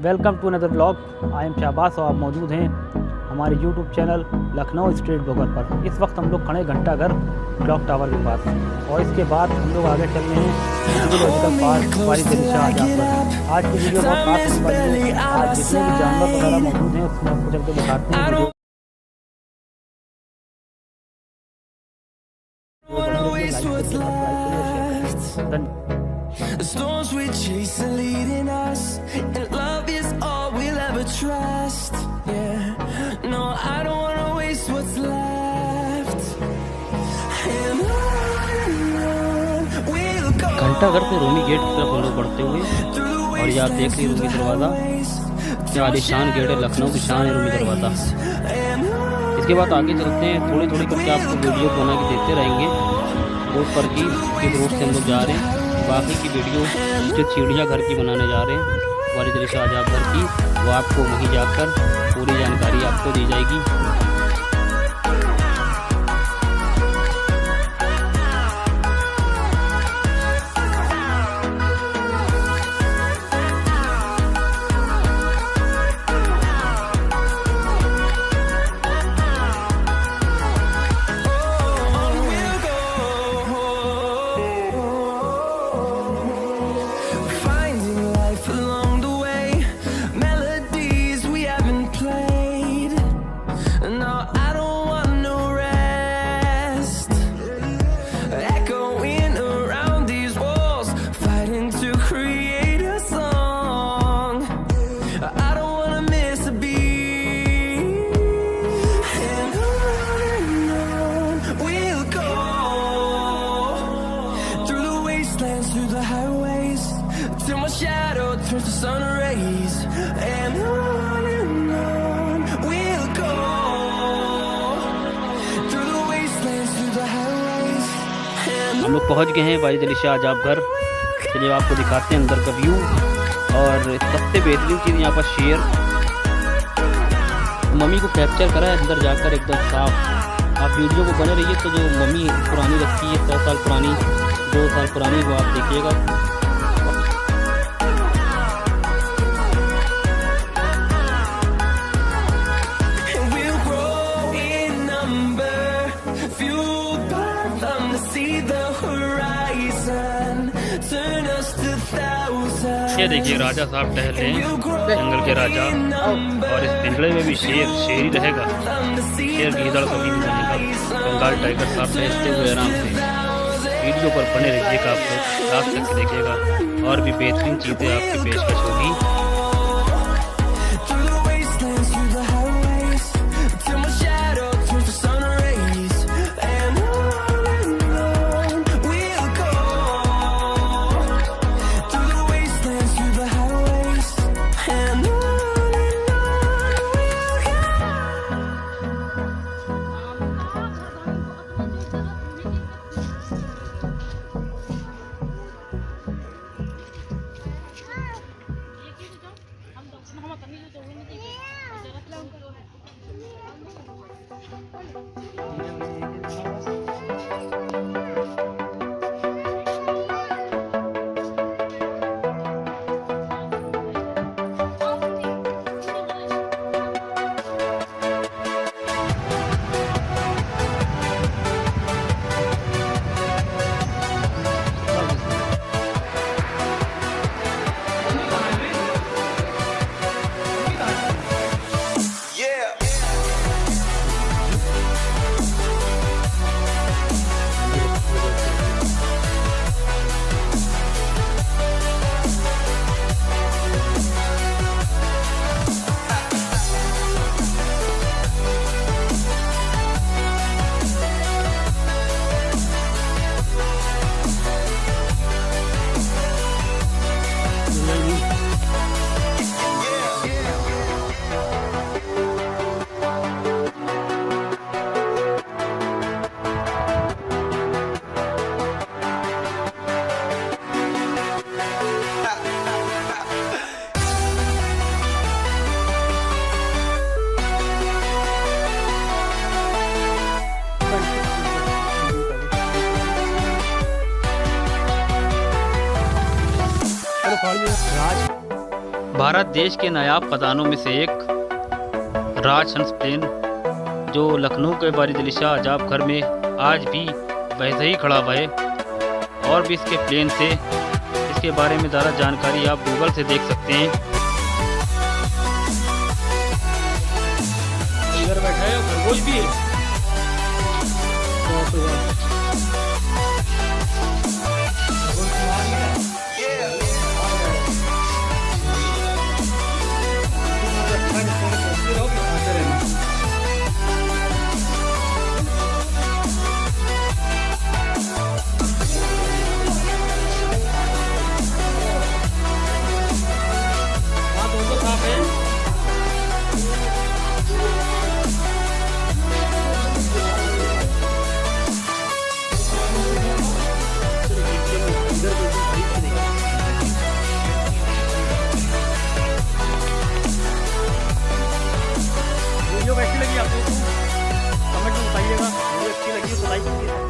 Welcome to another blog. I am Shahbaz और आप मौजूद हैं हमारे YouTube channel Lucknow street blogger पर। इस वक्त हम लोग खड़े घंटा घर क्लॉक टावर के पास और इसके बाद हम लोग आगे चल रहे हैं जियोलॉजिकल पार्क वाजिद शाह आजाब पर। आज की वीडियो बहुत खास होने वाली है। आज जितने भी जानवर वगैरह मौजूद हैं उसमें आपको चल के दिखाते हैं। Video The storms we chase are leading us, and love is all we'll ever trust. Yeah, no, I don't wanna waste what's left. And on we'll go. घंटा घर से रूमी गेट की तरफ हम लोग बढ़ते हुए, और ये आप देख रहे रूमी दरवाज़ा, क्या आलीशान गेट है, लखनऊ की शान है रूमी दरवाज़ा। इसके बाद आगे चलते हैं, थोड़ी थोड़ी करके आपको वीडियो बना के देते रहेंगे रोड पर की किस रोड से हम लोग जा रहे हैं। बाकी की वीडियो जो चिड़िया घर की बनाने जा रहे हैं वाजिद शाह आजाब घर की, वो आपको वहीं जाकर पूरी जानकारी आपको दी जाएगी। Through the highways till my shadow turns to sun rays, and on we'll go through the wastelands, through the highways. हम लोग पहुंच गए हैं वाजिद शाह आजाब घर। चलिए आपको दिखाते हैं अंदर का व्यू। और सबसे बेहतरीन चीज़ यहाँ पर शेर मम्मी को कैप्चर करा है अंदर जाकर एकदम साफ। आप वीडियो को बने रहिए, तो जो मम्मी पुरानी रखी है 100 साल पुरानी 2 साल पुरानी वो आप देखिएगा। ये देखिए राजा साहब टहल रहे हैं, जंगल के राजा। और इस पिंजड़े में भी शेर ही रहेगा। शेर गीदड़ कभी नहीं बनेगा। बंगाल टाइगर साहब टहलते हुए आराम से। वीडियो पर बने रहिएगा, आप लोग लास्ट तक देखिएगा और भी बेहतरीन चीज़ें आपकी पेशकश होगी। भारत देश के नायाब खदानों में से एक राजहंस प्लेन जो लखनऊ के वारिद अली शाह अजाब घर में आज भी वैसे ही खड़ा हुआ है। और भी इसके प्लेन से इसके बारे में ज़्यादा जानकारी आप गूगल से देख सकते हैं। इधर बैठा है खरगोश भी है। वीडियो कैसी लगी आपको कमेंट में बताइएगा। वीडियो अच्छी लगी तो लाइक कीजिए।